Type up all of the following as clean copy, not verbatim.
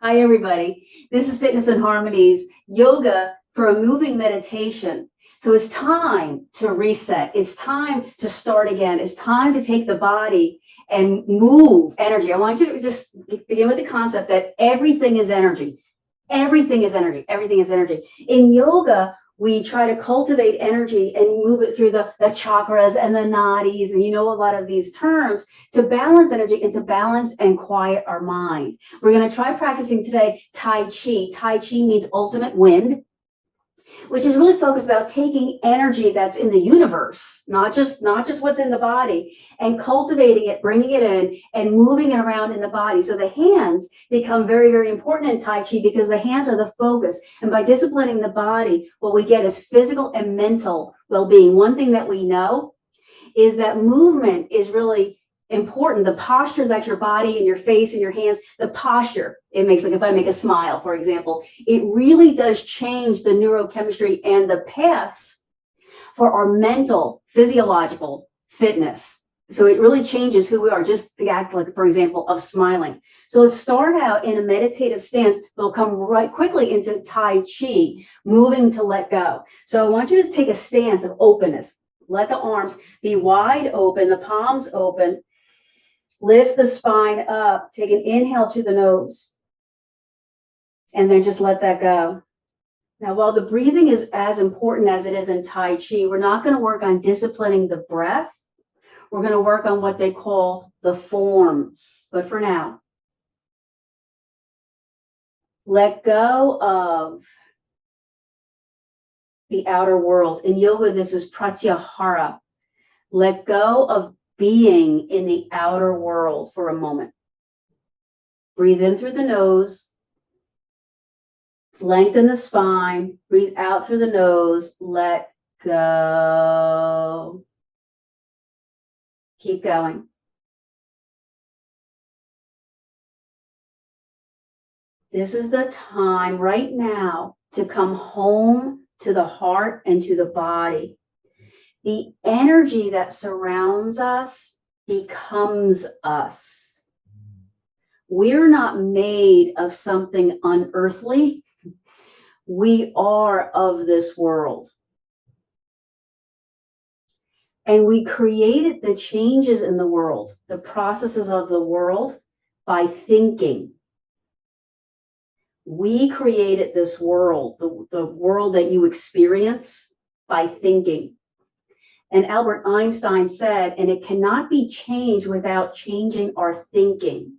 Hi, everybody. This is Fitness and Harmonies yoga for a moving meditation. So it's time to reset. It's time to start again. It's time to take the body and move energy. I want you to just begin with the concept that everything is energy. Everything is energy. Everything is energy. In yoga, we try to cultivate energy and move it through the chakras and the nadis. And you know a lot of these terms to balance energy and to balance and quiet our mind. We're going to try practicing today Tai Chi. Tai Chi means ultimate wind, which is really focused about taking energy that's in the universe, not just what's in the body, and cultivating it, bringing it in, and moving it around in the body. So the hands become very, very important in Tai Chi because the hands are the focus. And by disciplining the body, what we get is physical and mental well-being. One thing that we know is that movement is really important. The posture that your body and your face and your hands, the posture it makes, like if I make a smile, for example, it really does change the neurochemistry and the paths for our mental, physiological fitness. So it really changes who we are, just the act, like, for example, of smiling. So let's start out in a meditative stance. We'll come right quickly into Tai Chi, moving to let go. So I want you to take a stance of openness. Let the arms be wide open, the palms open. Lift the spine up. Take an inhale through the nose. And then just let that go. Now, while the breathing is as important as it is in Tai Chi, we're not going to work on disciplining the breath. We're going to work on what they call the forms. But for now, let go of the outer world. In yoga, this is pratyahara. Let go of being in the outer world for a moment. Breathe in through the nose. Lengthen the spine. Breathe out through the nose. Let go. Keep going. This is the time right now to come home to the heart and to the body. The energy that surrounds us becomes us. We're not made of something unearthly. We are of this world. And we created the changes in the world, the processes of the world, by thinking. We created this world, the world that you experience, by thinking. And Albert Einstein said, and it cannot be changed without changing our thinking.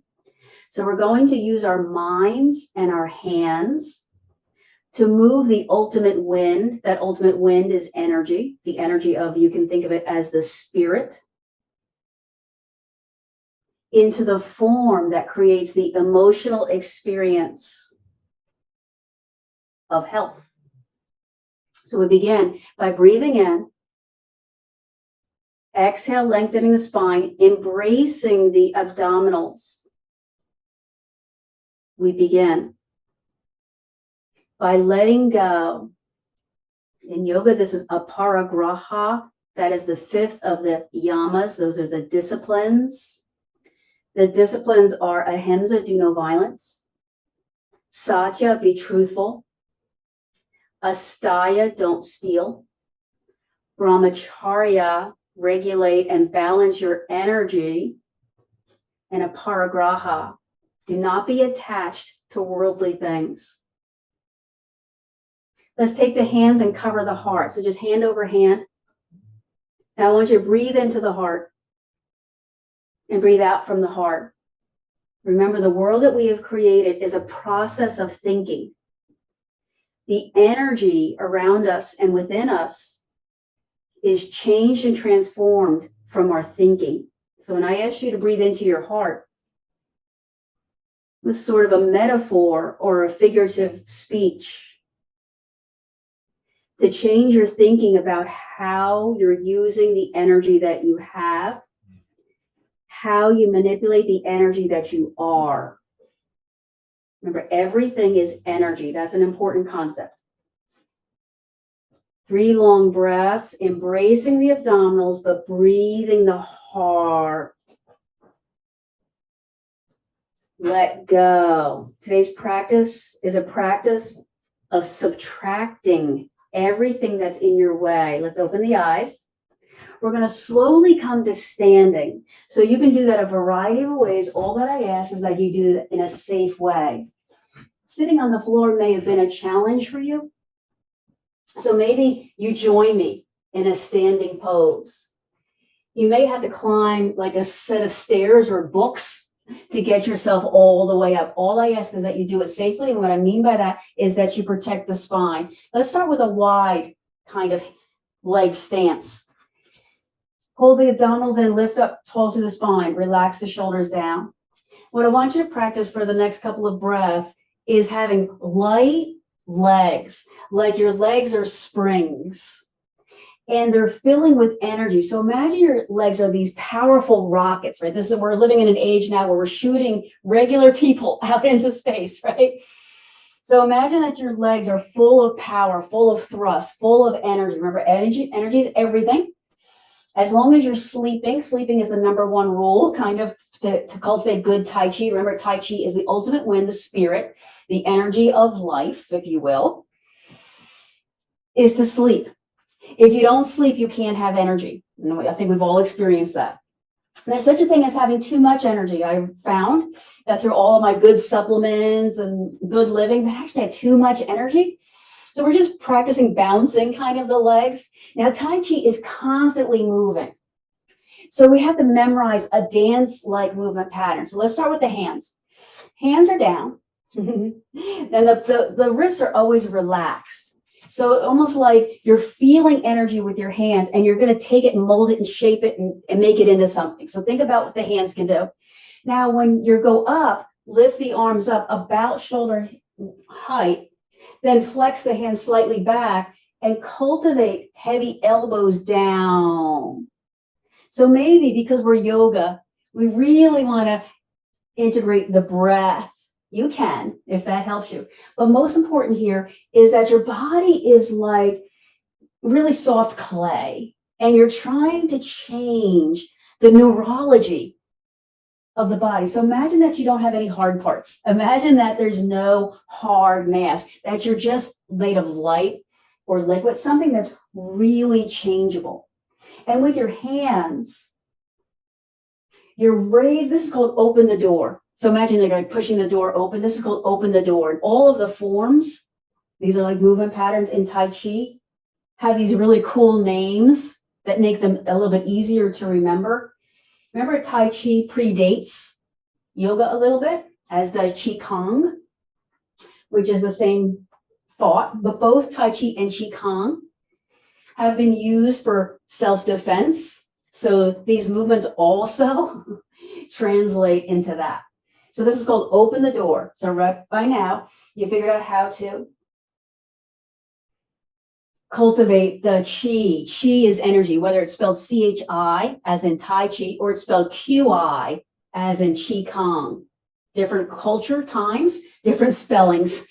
So we're going to use our minds and our hands to move the ultimate wind. That ultimate wind is energy, the energy of, you can think of it as the spirit, into the form that creates the emotional experience of health. So we begin by breathing in. Exhale, lengthening the spine, embracing the abdominals. We begin by letting go. In yoga, this is aparigraha. That is the fifth of the yamas. Those are the disciplines. The disciplines are ahimsa, do no violence. Satya, be truthful. Asteya, don't steal. Brahmacharya, regulate and balance your energy. And aparigraha, do not be attached to worldly things. Let's take the hands and cover the heart. So just hand over hand. Now I want you to breathe into the heart and breathe out from the heart. Remember, the world that we have created is a process of thinking. The energy around us and within us is changed and transformed from our thinking. So when I ask you to breathe into your heart, it was sort of a metaphor or a figurative speech to change your thinking about how you're using the energy that you have, how you manipulate the energy that you are. Remember, everything is energy. That's an important concept. 3 long breaths, embracing the abdominals, but breathing the heart. let go. Today's practice is a practice of subtracting everything that's in your way. Let's open the eyes. We're going to slowly come to standing. So you can do that a variety of ways. All that I ask is that you do it in a safe way. Sitting on the floor may have been a challenge for you. So maybe you join me in a standing pose. You may have to climb like a set of stairs or books to get yourself all the way up. All I ask is that you do it safely. And what I mean by that is that you protect the spine. Let's start with a wide kind of leg stance. Hold the abdominals in, lift up tall through the spine, relax the shoulders down. What I want you to practice for the next couple of breaths is having light legs, like your legs are springs. And they're filling with energy. So imagine your legs are these powerful rockets, right? We're living in an age now where we're shooting regular people out into space, right? So imagine that your legs are full of power, full of thrust, full of energy. Remember, energy is everything. As long as you're sleeping is the number one rule, kind of to cultivate good Tai Chi. Remember, Tai Chi is the ultimate wind, the spirit, the energy of life, if you will, is to sleep. If you don't sleep, you can't have energy. I think we've all experienced that. There's such a thing as having too much energy. I found that through all of my good supplements and good living, that I actually had too much energy. So we're just practicing bouncing kind of the legs. Now, Tai Chi is constantly moving. So we have to memorize a dance-like movement pattern. So let's start with the hands. Hands are down. Then the wrists are always relaxed. So almost like you're feeling energy with your hands and you're going to take it and mold it and shape it and make it into something. So think about what the hands can do. Now, when you go up, lift the arms up about shoulder height, then flex the hands slightly back and cultivate heavy elbows down. So maybe because we're yoga, we really want to integrate the breath. You can, if that helps you. But most important here is that your body is like really soft clay, and you're trying to change the neurology of the body. So imagine that you don't have any hard parts. Imagine that there's no hard mass, that you're just made of light or liquid, something that's really changeable. And with your hands, you're raised. This is called open the door. So imagine they're like pushing the door open. This is called open the door. And all of the forms, these are like movement patterns in Tai Chi, have these really cool names that make them a little bit easier to remember. Remember, Tai Chi predates yoga a little bit, as does Qi Kong, which is the same thought. But both Tai Chi and Qi Kong have been used for self-defense. So these movements also translate into that. So this is called open the door. So right by now, you figured out how to cultivate the chi. Chi is energy, whether it's spelled C-H-I, as in Tai Chi, or it's spelled Q-I, as in Qi Kong. Different culture, times, different spellings.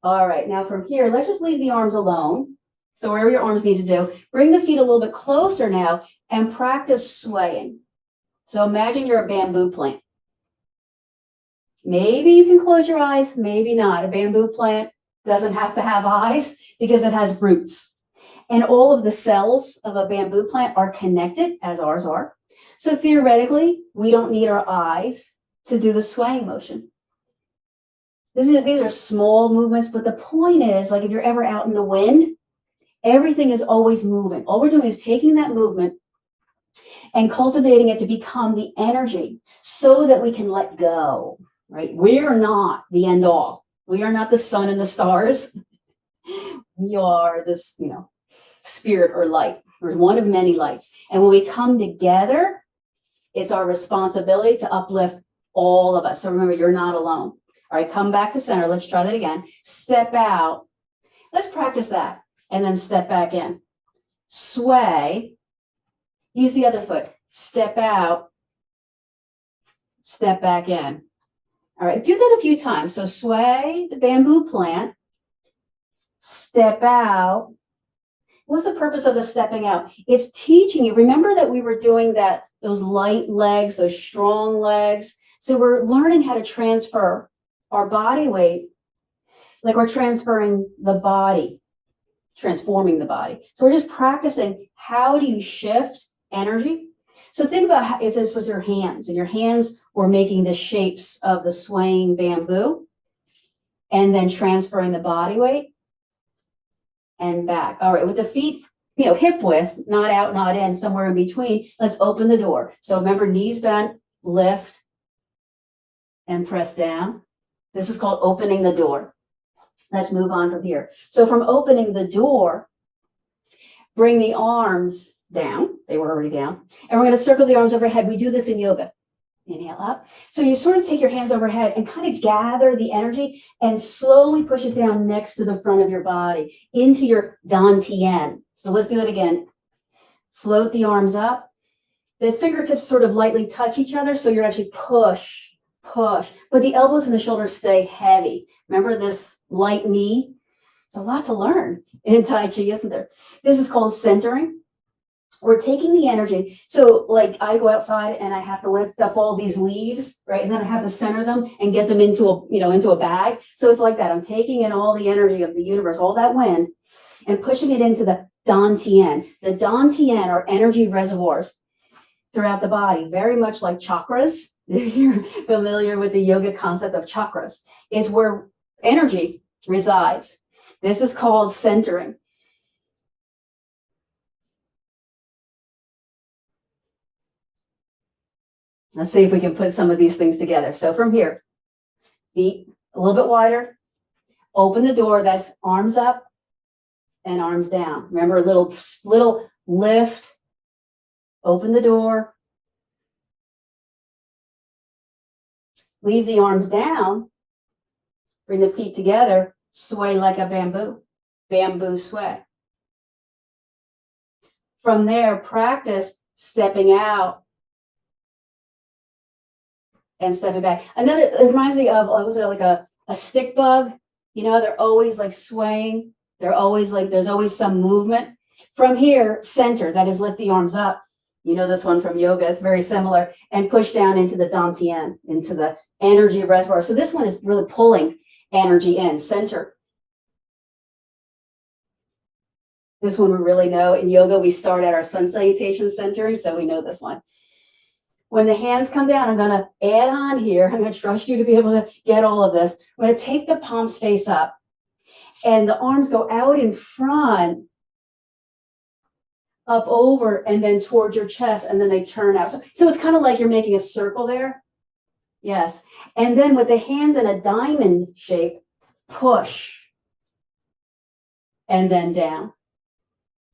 All right, now from here, let's just leave the arms alone. So wherever your arms need to do, bring the feet a little bit closer now and practice swaying. So imagine you're a bamboo plant. Maybe you can close your eyes, maybe not. A bamboo plant doesn't have to have eyes because it has roots. And all of the cells of a bamboo plant are connected, as ours are. So theoretically, we don't need our eyes to do the swaying motion. These are small movements, but the point is, like if you're ever out in the wind, everything is always moving. All we're doing is taking that movement and cultivating it to become the energy so that we can let go, right? We are not the end all. We are not the sun and the stars. We are this, spirit or light. We're one of many lights. And when we come together, it's our responsibility to uplift all of us. So remember, you're not alone. All right, come back to center. Let's try that again. Step out. Let's practice that. And then step back in. Sway. Use the other foot. Step out. Step back in. All right, do that a few times. So sway the bamboo plant. Step out. What's the purpose of the stepping out? It's teaching you. Remember that we were doing those light legs, those strong legs, So we're learning how to transfer our body weight, like we're transferring the body, transforming the body. So we're just practicing how do you shift energy. So think about how, if this was your hands, and your hands were making the shapes of the swaying bamboo, and then transferring the body weight and back. All right, with the feet, hip width, not out, not in, somewhere in between, let's open the door. So remember, knees bent, lift, and press down. This is called opening the door. Let's move on from here. So from opening the door, bring the arms down. They were already down. And we're going to circle the arms overhead. We do this in yoga. Inhale up. So you sort of take your hands overhead and kind of gather the energy and slowly push it down next to the front of your body into your dantian. So let's do it again. Float the arms up. The fingertips sort of lightly touch each other. So you're actually push. But the elbows and the shoulders stay heavy. Remember this light knee? It's a lot to learn in Tai Chi, isn't there? This is called centering. We're taking the energy. So like I go outside and I have to lift up all these leaves, right? And then I have to center them and get them into a bag. So it's like that. I'm taking in all the energy of the universe, all that wind, and pushing it into the dantian. The dantian are energy reservoirs throughout the body, very much like chakras. If you're familiar with the yoga concept of chakras, is where energy resides. This is called centering. Let's see if we can put some of these things together. So from here, feet a little bit wider, open the door, that's arms up and arms down. Remember, a little lift, open the door, leave the arms down, bring the feet together, sway like a bamboo sway. From there, practice stepping out and stepping back. It reminds me of, was it like a stick bug? They're always like swaying. They're always like, there's always some movement. From here, center, that is lift the arms up. This one from yoga, it's very similar. And push down into the dantian, into the energy reservoir. So this one is really pulling energy in, center. This one we really know. In yoga, we start at our sun salutation centering, so we know this one. When the hands come down, I'm going to add on here. I'm going to trust you to be able to get all of this. I'm going to take the palms face up, and the arms go out in front, up over, and then towards your chest, and then they turn out. So it's kind of like you're making a circle there. Yes. And then with the hands in a diamond shape, push, and then down.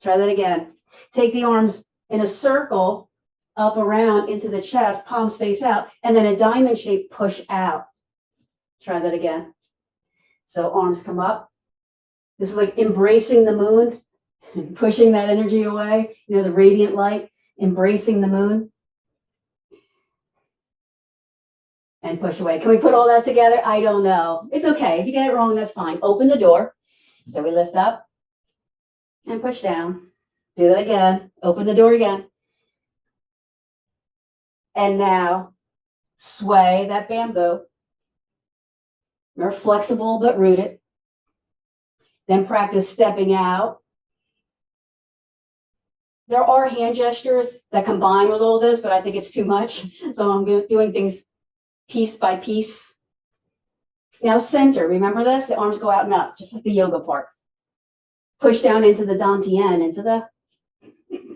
Try that again. Take the arms in a circle, up around into the chest, palms face out, and then a diamond shape, push out. Try that again. So arms come up. This is like embracing the moon, pushing that energy away, the radiant light, embracing the moon. And push away. Can we put all that together? I don't know. It's okay. If you get it wrong, that's fine. Open the door. So we lift up and push down. Do that again. Open the door again. And now sway that bamboo. You're flexible but rooted. Then practice stepping out. There are hand gestures that combine with all this, but I think it's too much. So I'm doing things piece by piece. Now center, remember this? The arms go out and up, just like the yoga part. Push down into the dantian, into the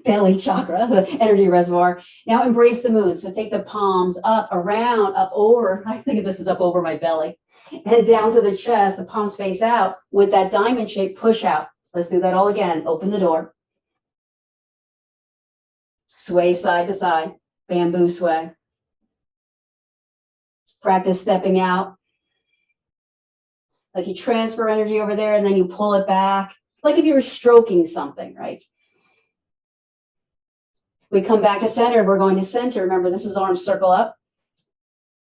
belly chakra, the energy reservoir. Now embrace the moon. So take the palms up, around, up over. I think this is up over my belly. And down to the chest, the palms face out with that diamond shape push out. Let's do that all again. Open the door. Sway side to side, bamboo sway. Practice stepping out. Like you transfer energy over there and then you pull it back. Like if you were stroking something, right? We come back to center. We're going to center. Remember, this is arms circle up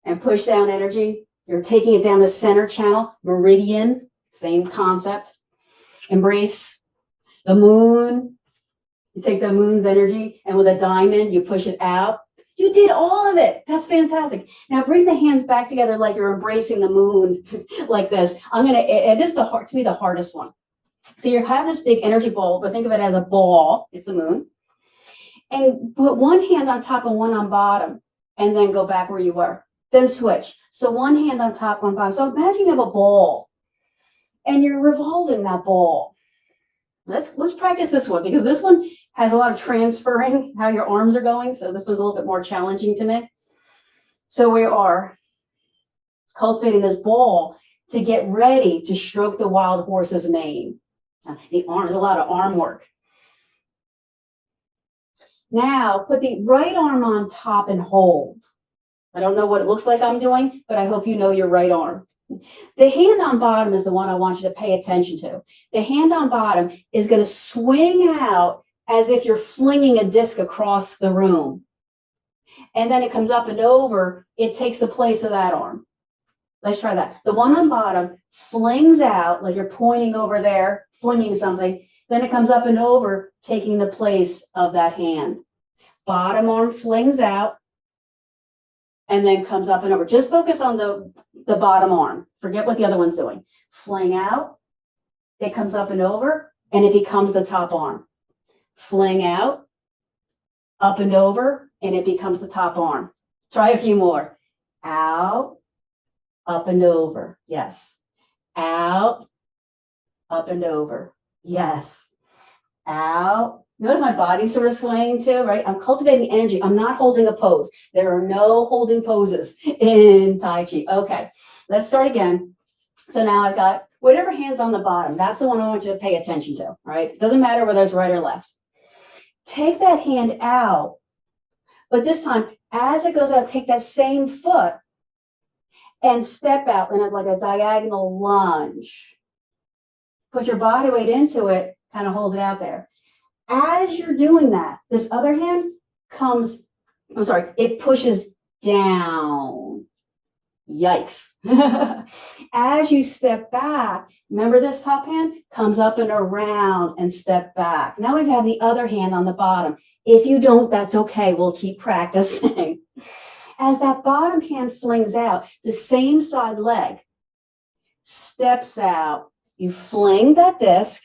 and push down energy. You're taking it down the center channel, meridian, same concept. Embrace the moon. You take the moon's energy and with a diamond, you push it out. You did all of it. That's fantastic. Now bring the hands back together like you're embracing the moon, like this. And this is to me, the hardest one. So you have this big energy ball, but think of it as a ball. It's the moon. And put one hand on top and one on bottom, and then go back where you were. Then switch. So one hand on top, one bottom. So imagine you have a ball, and you're revolving that ball. Let's practice this one, because this one has a lot of transferring how your arms are going. So this one's a little bit more challenging to me. So we are cultivating this ball to get ready to stroke the wild horse's mane. The arm, there's a lot of arm work. Now put the right arm on top and hold. I don't know what it looks like I'm doing, but I hope you know your right arm. The hand on bottom is the one I want you to pay attention to. The hand on bottom is going to swing out as if you're flinging a disc across the room. And then it comes up and over. It takes the place of that arm. Let's try that. The one on bottom flings out like you're pointing over there, flinging something. Then it comes up and over, taking the place of that hand. Bottom arm flings out and then comes up and over. Just focus on the bottom arm. Forget what the other one's doing. Fling out, it comes up and over, and it becomes the top arm. Fling out, up and over, and it becomes the top arm. Try a few more. Out, up and over. Yes. Out, up and over. Yes. Out. Notice my body sort of swaying too, right? I'm cultivating energy. I'm not holding a pose. There are no holding poses in Tai Chi. Okay, let's start again. So now I've got whatever hand's on the bottom. That's the one I want you to pay attention to, right? It doesn't matter whether it's right or left. Take that hand out, but this time, as it goes out, take that same foot and step out in like a diagonal lunge. Put your body weight into it, kind of hold it out there. As you're doing that, this other hand it pushes down. Yikes. As you step back, remember this top hand comes up and around and step back. Now we have the other hand on the bottom. If you don't, that's okay. We'll keep practicing. As that bottom hand flings out, the same side leg steps out. You fling that disc.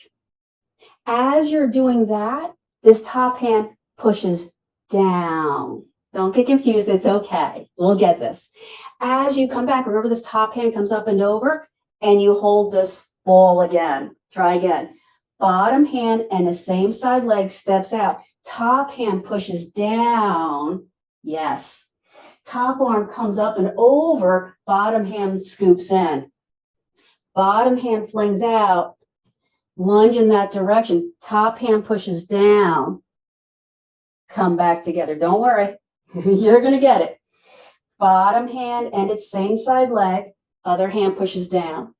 As you're doing that, this top hand pushes down. Don't get confused. It's okay. We'll get this. As you come back, remember this top hand comes up and over, and you hold this ball again. Try again. Bottom hand and the same side leg steps out. Top hand pushes down. Yes. Top arm comes up and over. Bottom hand scoops in. Bottom hand flings out. Lunge in that direction. Top hand pushes down. Come back together. Don't worry. You're going to get it. Bottom hand and its same side leg. Other hand pushes down.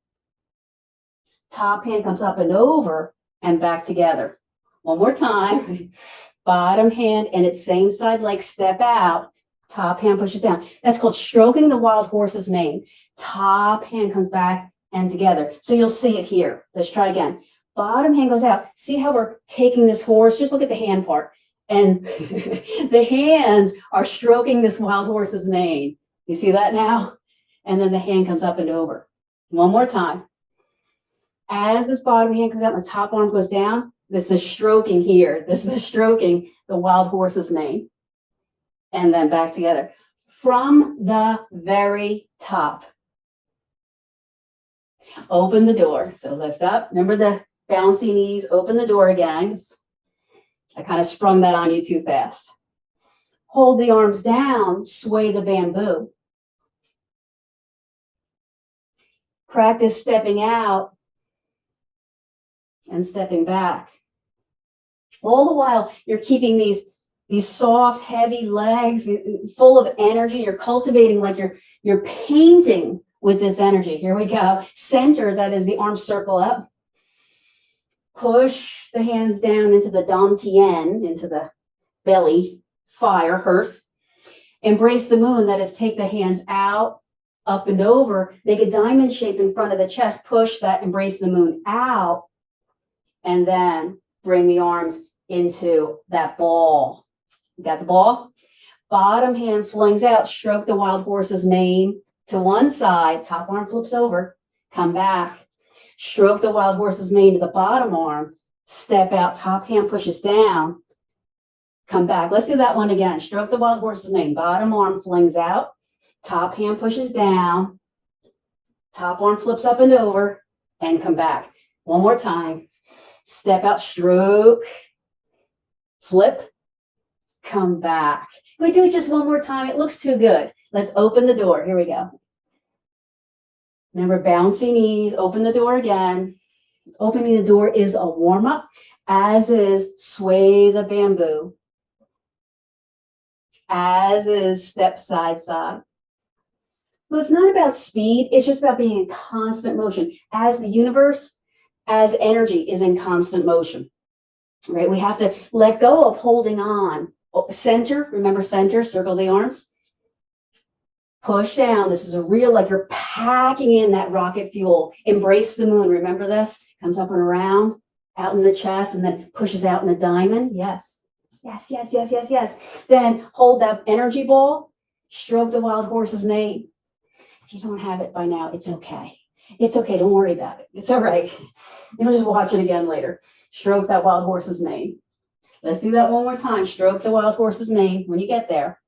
Top hand comes up and over and back together. One more time. Bottom hand and its same side leg step out. Top hand pushes down. That's called stroking the wild horse's mane. Top hand comes back and together. So you'll see it here. Let's try again. Bottom hand goes out. See how we're taking this horse? Just look at the hand part. And the hands are stroking this wild horse's mane. You see that now? And then the hand comes up and over. One more time. As this bottom hand comes out and the top arm goes down, this is the stroking here. This is the stroking the wild horse's mane. And then back together. From the very top. Open the door. So lift up. Remember the bouncy knees. Open the door again. I kind of sprung that on you too fast. Hold the arms down. Sway the bamboo. Practice stepping out and stepping back. All the while, you're keeping these soft, heavy legs full of energy. You're cultivating like you're painting with this energy. Here we go. Center, that is the arms circle up. Push the hands down into the dantian, into the belly, fire, hearth. Embrace the moon, that is take the hands out, up and over. Make a diamond shape in front of the chest. Push that, embrace the moon out. And then bring the arms into that ball. You got the ball? Bottom hand flings out, stroke the wild horse's mane to one side, top arm flips over, come back. Stroke the wild horse's mane to the bottom arm, step out, top hand pushes down, come back. Let's do that one again. Stroke the wild horse's mane, bottom arm flings out, top hand pushes down, top arm flips up and over, and come back. One more time. Step out, stroke, flip, come back. We do it just one more time. It looks too good. Let's open the door. Here we go. Remember, bouncy knees, open the door again. Opening the door is a warm-up, as is sway the bamboo, as is step side, side. But it's not about speed. It's just about being in constant motion. As the universe, as energy is in constant motion, right? We have to let go of holding on. Center, remember center, circle the arms. Push down. This is a real, like you're packing in that rocket fuel. Embrace the moon. Remember this? Comes up and around, out in the chest, and then pushes out in the diamond. Yes. Yes, yes, yes, yes, yes. Then hold that energy ball. Stroke the wild horse's mane. If you don't have it by now, it's okay. It's okay. Don't worry about it. It's all right. You'll just watch it again later. Stroke that wild horse's mane. Let's do that one more time. Stroke the wild horse's mane when you get there.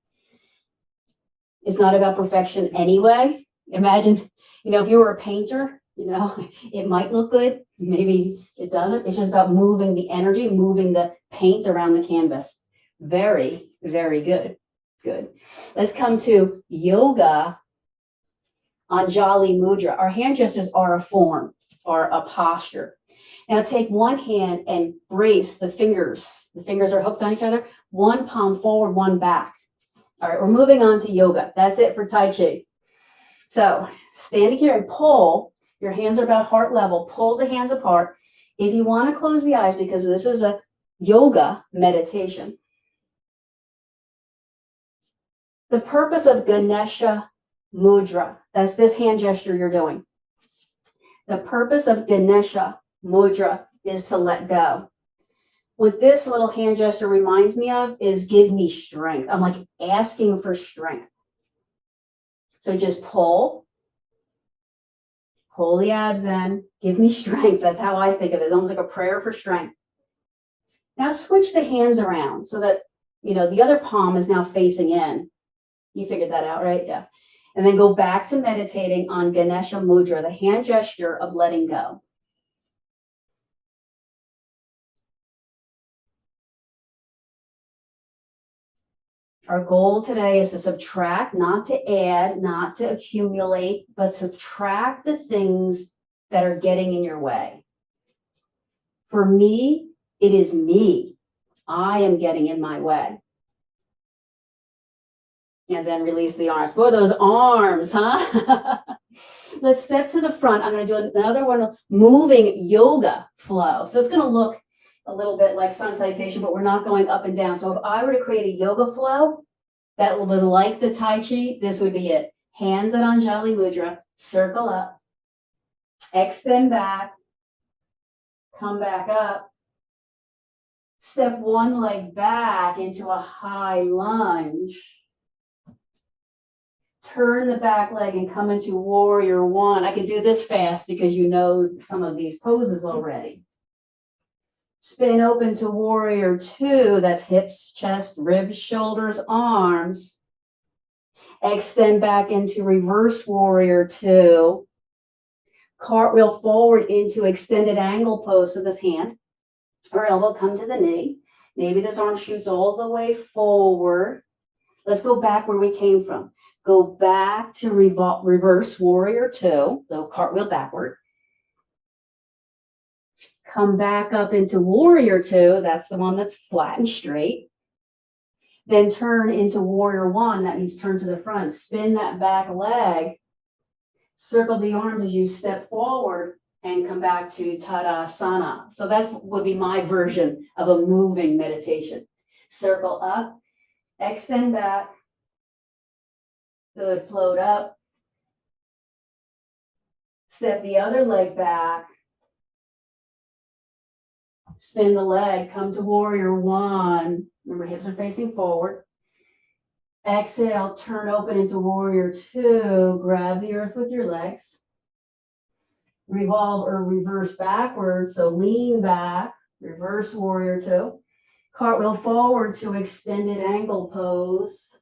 It's not about perfection anyway. Imagine, if you were a painter, it might look good. Maybe it doesn't. It's just about moving the energy, moving the paint around the canvas. Very, very good. Good. Let's come to yoga Anjali Mudra. Our hand gestures are a form, are a posture. Now take one hand and brace the fingers. The fingers are hooked on each other. One palm forward, one back. All right, we're moving on to yoga. That's it for Tai Chi. So standing here and pull. Your hands are about heart level. Pull the hands apart. If you want to close the eyes, because this is a yoga meditation. The purpose of Ganesha Mudra, that's this hand gesture you're doing. The purpose of Ganesha Mudra is to let go. What this little hand gesture reminds me of is give me strength. I'm like asking for strength. So just pull the abs in, give me strength. That's how I think of it. It's almost like a prayer for strength. Now switch the hands around so that, the other palm is now facing in. You figured that out, right? Yeah. And then go back to meditating on Ganesha Mudra, the hand gesture of letting go. Our goal today is to subtract, not to add, not to accumulate, but subtract the things that are getting in your way. For me, it is me. I am getting in my way. And then release the arms. Boy, those arms, huh? Let's step to the front. I'm going to do another one, moving yoga flow. So it's going to look a little bit like sun salutation, but we're not going up and down. So if I were to create a yoga flow that was like the Tai Chi, this would be it. Hands at Anjali Mudra, circle up, extend back, come back up, step one leg back into a high lunge. Turn the back leg and come into warrior one. I can do this fast because you know some of these poses already. Spin open to warrior two. That's hips, chest, ribs, shoulders, arms. Extend back into reverse warrior two. Cartwheel forward into extended angle pose. So this hand or elbow come to the knee. Maybe this arm shoots all the way forward. Let's go back where we came from. Go back to reverse warrior two, so cartwheel backward. Come back up into warrior two, that's the one that's flat and straight. Then turn into warrior one, that means turn to the front. Spin that back leg. Circle the arms as you step forward and come back to Tadasana. So that would be my version of a moving meditation. Circle up, extend back. Good, float up. Step the other leg back. Spin the leg, come to warrior one. Remember, hips are facing forward. Exhale, turn open into warrior two. Grab the earth with your legs. Revolve or reverse backwards. So lean back, reverse warrior two. Cartwheel forward to extended angle pose.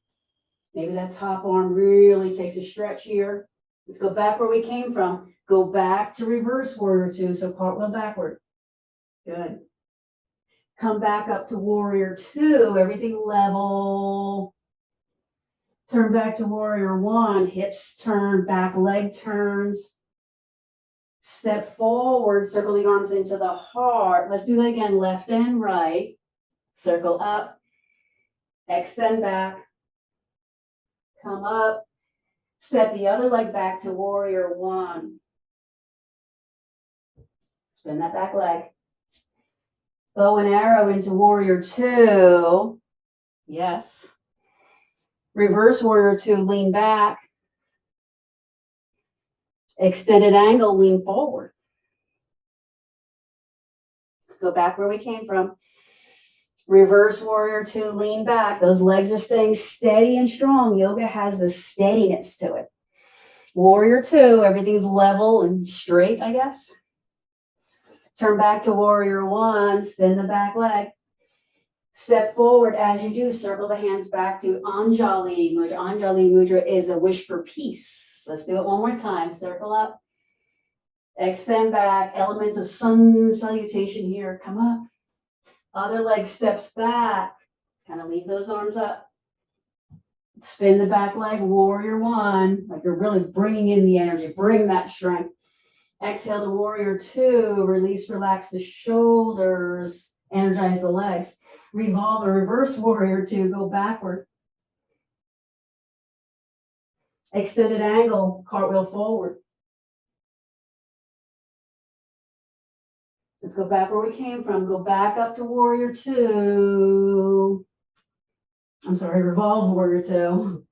Maybe that top arm really takes a stretch here. Let's go back where we came from. Go back to reverse warrior two. So cartwheel backward. Good. Come back up to warrior two. Everything level. Turn back to warrior one. Hips turn, back leg turns. Step forward, circle the arms into the heart. Let's do that again, left and right. Circle up, extend back, come up, step the other leg back to warrior one. Spin that back leg. Bow and arrow into warrior two. Yes. Reverse warrior two, lean back. Extended angle, lean forward. Let's go back where we came from. Reverse warrior two, lean back. Those legs are staying steady and strong. Yoga has the steadiness to it. Warrior two, everything's level and straight, I guess. Turn back to warrior one, spin the back leg. Step forward. As you do, circle the hands back to Anjali Mudra. Anjali Mudra is a wish for peace. Let's do it one more time. Circle up. Extend back. Elements of sun salutation here. Come up. Other leg steps back. Kind of leave those arms up. Spin the back leg, warrior one. Like you're really bringing in the energy. Bring that strength. Exhale to warrior two. Release, relax the shoulders. Energize the legs. Revolve or reverse warrior two. Go backward. Extended angle, cartwheel forward. Let's go back where we came from. Go back up to warrior two. I'm sorry, revolve warrior two.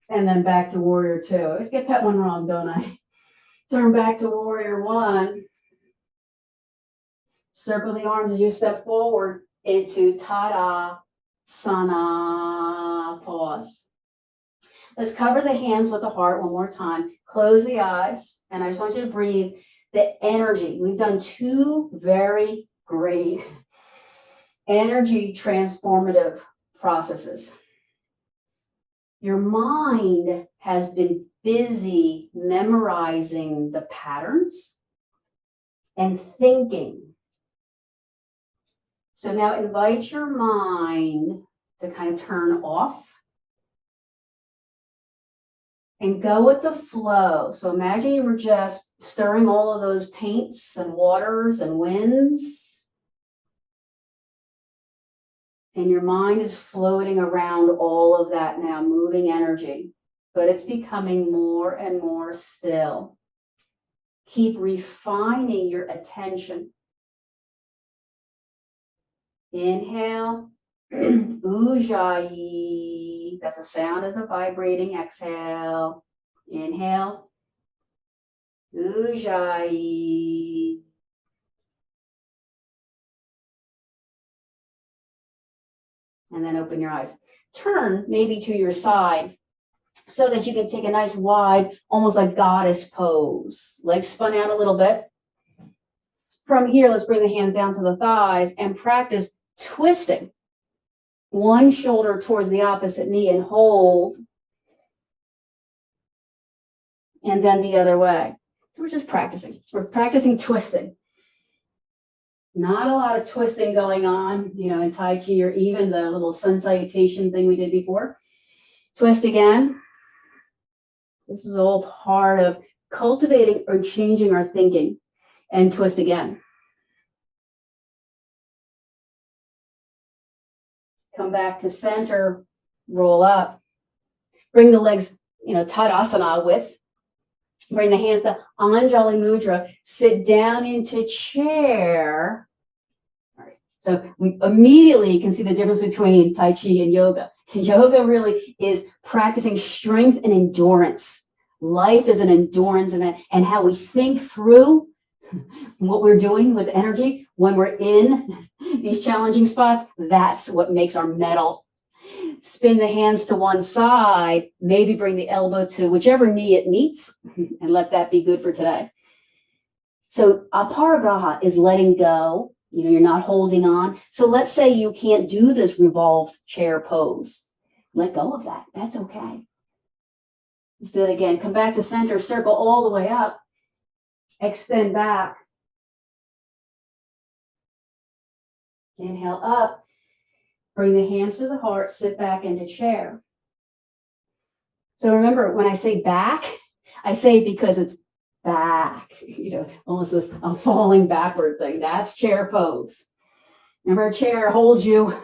And then back to warrior two. I always get that one wrong, don't I? Turn back to warrior one. Circle the arms as you step forward into Tadasana. Pause. Let's cover the hands with the heart one more time. Close the eyes. And I just want you to breathe the energy. We've done two very great energy transformative processes. Your mind has been busy memorizing the patterns and thinking. So now invite your mind to kind of turn off and go with the flow. So imagine you were just stirring all of those paints and waters and winds. And your mind is floating around all of that now, moving energy. But it's becoming more and more still. Keep refining your attention. Inhale. Ujjayi. That's a sound as a vibrating exhale. Inhale. Ujjayi. And then open your eyes. Turn maybe to your side so that you can take a nice wide, almost like goddess pose. Legs spun out a little bit. From here, let's bring the hands down to the thighs and practice twisting. One shoulder towards the opposite knee and hold. And then the other way. So we're just practicing. We're practicing twisting. Not a lot of twisting going on, in Tai Chi or even the little sun salutation thing we did before. Twist again. This is all part of cultivating or changing our thinking. And twist again. Come back to center, roll up. Bring the legs, Tadasana width. Bring the hands to Anjali Mudra. Sit down into chair. All right. So we immediately can see the difference between Tai Chi and yoga. Yoga really is practicing strength and endurance. Life is an endurance event, and how we think through what we're doing with energy when we're in these challenging spots, that's what makes our mettle. Spin the hands to one side, maybe bring the elbow to whichever knee it meets, and let that be good for today. So aparigraha is letting go. You're not holding on. So let's say you can't do this revolved chair pose. Let go of that. That's okay. Let's do it again. Come back to center, circle all the way up. Extend back. Inhale up. Bring the hands to the heart, sit back into chair. So remember, when I say back, I say it because it's back, almost this I'm falling backward thing. That's chair pose. Remember, a chair holds you,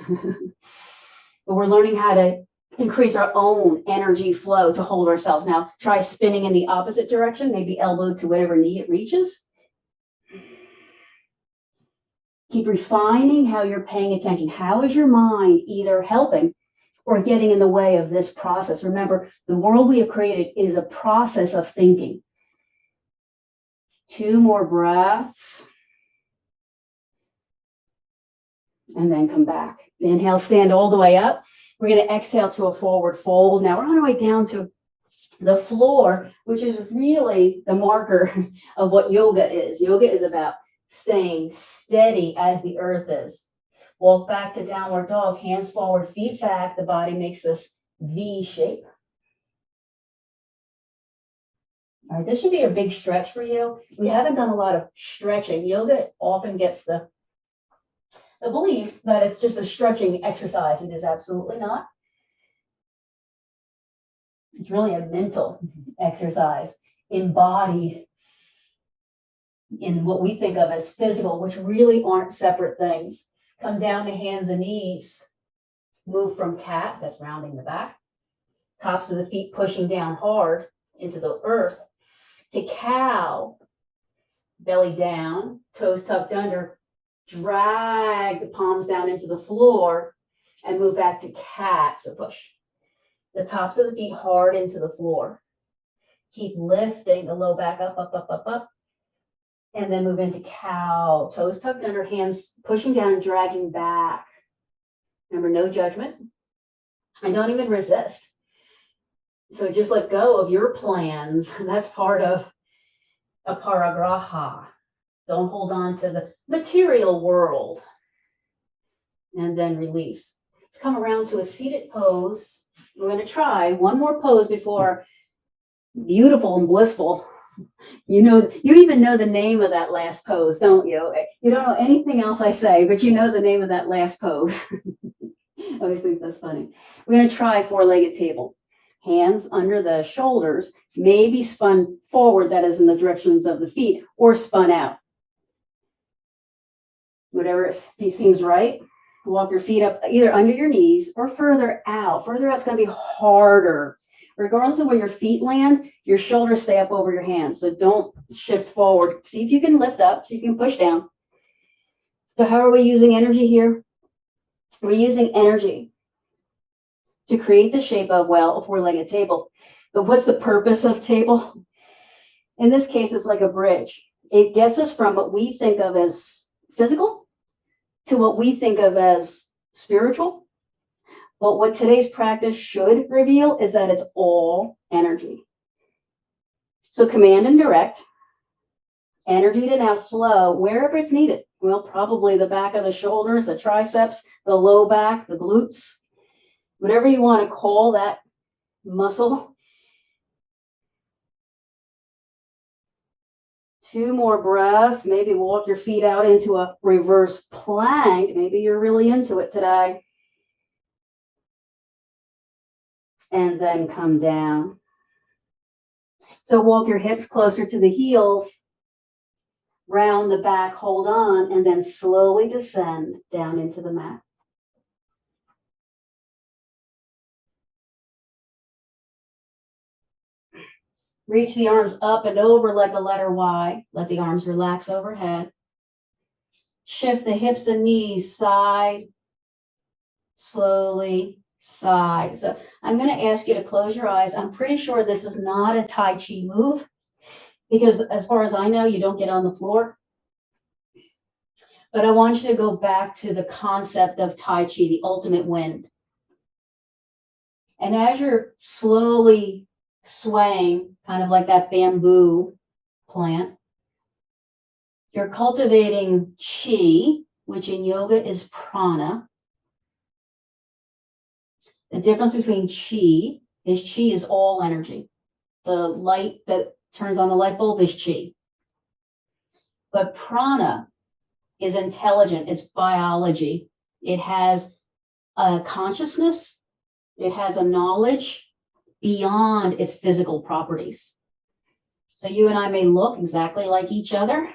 but we're learning how to increase our own energy flow to hold ourselves. Now, try spinning in the opposite direction, maybe elbow to whatever knee it reaches. Keep refining how you're paying attention. How is your mind either helping or getting in the way of this process? Remember, the world we have created is a process of thinking. 2 more breaths. And then come back. Inhale, stand all the way up. We're going to exhale to a forward fold. Now we're on our way down to the floor, which is really the marker of what yoga is. Yoga is about staying steady as the earth is. Walk back to downward dog, hands forward, feet back. The body makes this V shape. All right, this should be a big stretch for you. We haven't done a lot of stretching. Yoga often gets the belief that it's just a stretching exercise. It is absolutely not. It's really a mental exercise, embodied in what we think of as physical, which really aren't separate things. Come down to hands and knees. Move from cat, that's rounding the back. Tops of the feet pushing down hard into the earth. To cow, belly down, toes tucked under. Drag the palms down into the floor and move back to cat, so push. The tops of the feet hard into the floor. Keep lifting the low back up, up, up, up, up. And then move into cow, toes tucked under, hands pushing down and dragging back. Remember, no judgment. And don't even resist. So just let go of your plans. That's part of aparigraha. Don't hold on to the material world. And then release. Let's come around to a seated pose. We're going to try one more pose before beautiful and blissful. You even know the name of that last pose, don't you? You don't know anything else I say, but you know the name of that last pose. I always think that's funny. We're going to try 4-legged table. Hands under the shoulders, maybe spun forward, that is in the directions of the feet, or spun out. Whatever seems right. Walk your feet up either under your knees or further out. Further out is going to be harder. Regardless of where your feet land, your shoulders stay up over your hands. So don't shift forward. See if you can lift up, see if you can push down. So how are we using energy here? We're using energy to create the shape of, well, a 4-legged table. But what's the purpose of table? In this case, it's like a bridge. It gets us from what we think of as physical to what we think of as spiritual. But what today's practice should reveal is that it's all energy. So command and direct, energy to now flow wherever it's needed. Well, probably the back of the shoulders, the triceps, the low back, the glutes, whatever you want to call that muscle. 2 more breaths. Maybe walk your feet out into a reverse plank. Maybe you're really into it today. And then come down. So walk your hips closer to the heels, round the back, hold on, and then slowly descend down into the mat. Reach the arms up and over like a letter Y. Let the arms relax overhead. Shift the hips and knees side, slowly, side. So I'm going to ask you to close your eyes. I'm pretty sure this is not a Tai Chi move because as far as I know, you don't get on the floor. But I want you to go back to the concept of Tai Chi, the ultimate wind. And as you're slowly swaying, kind of like that bamboo plant, you're cultivating chi, which in yoga is prana. The difference between chi is all energy. The light that turns on the light bulb is chi. But prana is intelligent, it's biology. It has a consciousness, it has a knowledge beyond its physical properties. So you and I may look exactly like each other,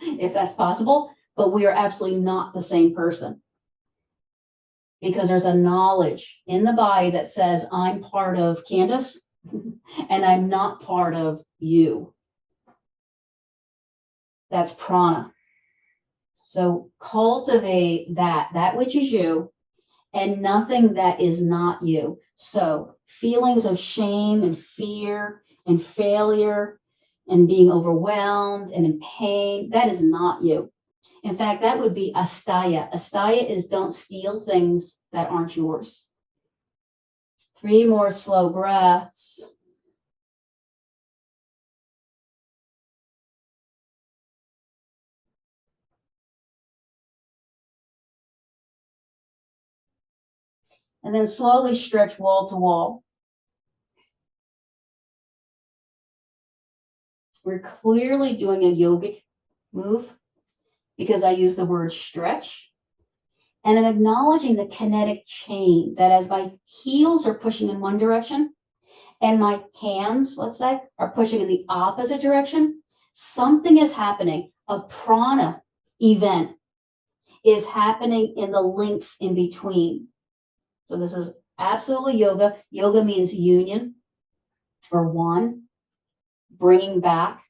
if that's possible, but we are absolutely not the same person. Because there's a knowledge in the body that says, I'm part of Candace and I'm not part of you. That's prana. So cultivate that which is you, and nothing that is not you. So feelings of shame and fear and failure and being overwhelmed and in pain, that is not you. In fact, that would be astaya. Astaya is don't steal things that aren't yours. 3 more slow breaths. And then slowly stretch wall to wall. We're clearly doing a yogic move because I use the word stretch. And I'm acknowledging the kinetic chain that as my heels are pushing in one direction and my hands, let's say, are pushing in the opposite direction, something is happening. A prana event is happening in the links in between. So this is absolutely yoga. Yoga means union or one, bringing back.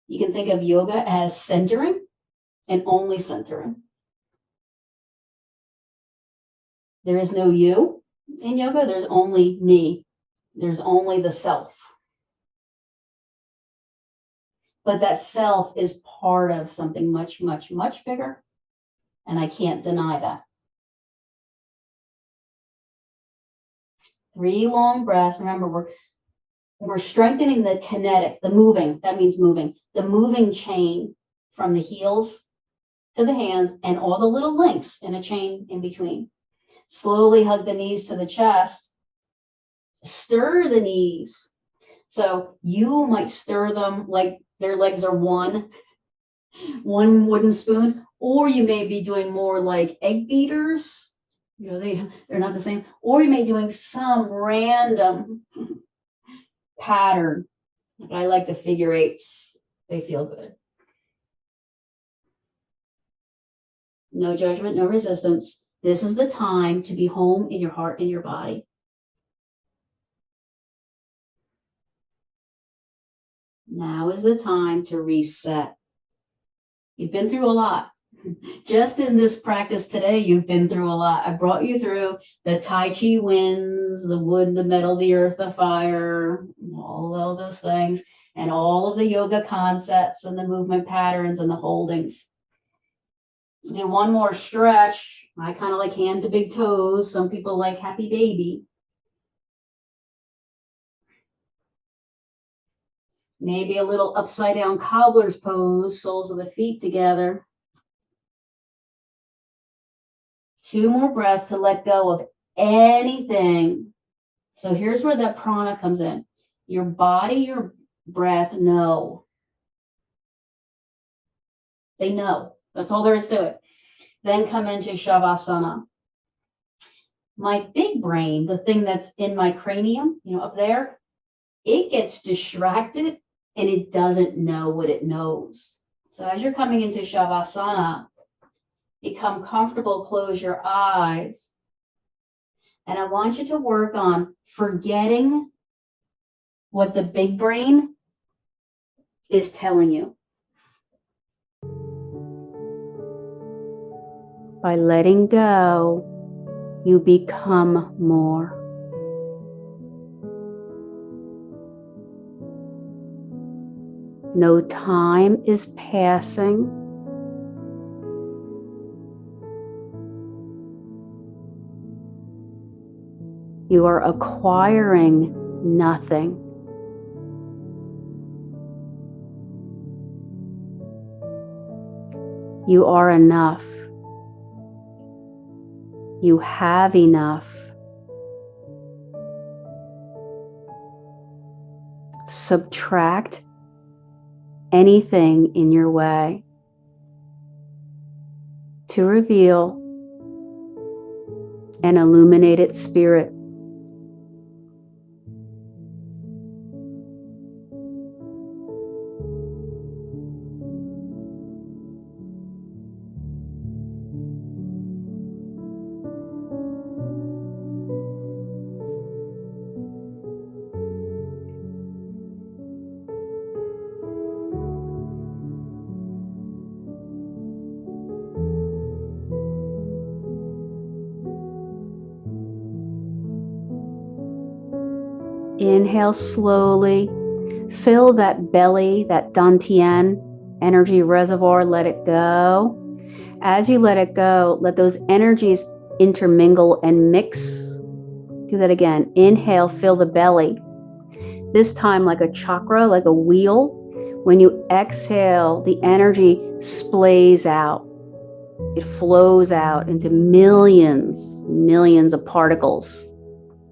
You can think of yoga as centering and only centering. There is no you in yoga. There's only me. There's only the self. But that self is part of something much, much, much bigger. And I can't deny that. 3 long breaths. Remember, we're strengthening the kinetic, the moving. That means moving. The moving chain from the heels to the hands and all the little links in a chain in between. Slowly hug the knees to the chest. Stir the knees. So you might stir them like their legs are one wooden spoon, or you may be doing more like egg beaters. You know, they're not the same. Or you may be doing some random pattern. I like the figure 8s. They feel good. No judgment, no resistance. This is the time to be home in your heart and your body. Now is the time to reset. You've been through a lot. Just in this practice today, you've been through a lot. I brought you through the Tai Chi winds, the wood, the metal, the earth, the fire, all of those things, and all of the yoga concepts and the movement patterns and the holdings. Do one more stretch. I kind of like hand to big toes. Some people like happy baby. Maybe a little upside down cobbler's pose, soles of the feet together. 2 more breaths to let go of anything. So here's where that prana comes in. Your body, your breath know. They know. That's all there is to it. Then come into Shavasana. My big brain, the thing that's in my cranium, up there, it gets distracted and it doesn't know what it knows. So as you're coming into Shavasana, become comfortable, close your eyes. And I want you to work on forgetting what the big brain is telling you. By letting go, you become more. No time is passing. You are acquiring nothing. You are enough. You have enough. Subtract anything in your way to reveal an illuminated spirit. Inhale slowly. Fill that belly, that dantian energy reservoir. Let it go. As you let it go, let those energies intermingle and mix. Do that again. Inhale, fill the belly. This time like a chakra, like a wheel. When you exhale, the energy splays out. It flows out into millions of particles.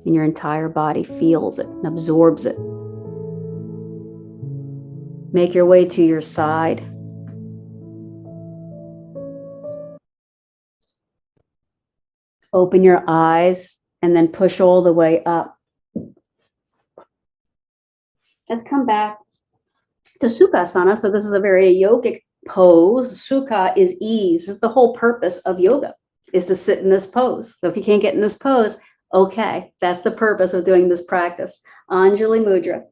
And your entire body feels it and absorbs it. Make your way to your side. Open your eyes and then push all the way up. Let's come back to Sukasana. So this is a very yogic pose. Sukha is ease. This is the whole purpose of yoga, is to sit in this pose. So if you can't get in this pose, okay, that's the purpose of doing this practice. Anjali Mudra.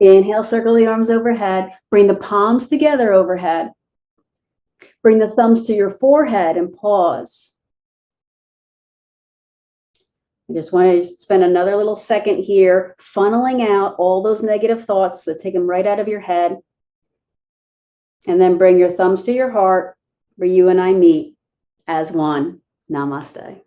Inhale, circle the arms overhead. Bring the palms together overhead. Bring the thumbs to your forehead and pause. I just want to spend another little second here, funneling out all those negative thoughts, that take them right out of your head. And then bring your thumbs to your heart, where you and I meet as one. Namaste.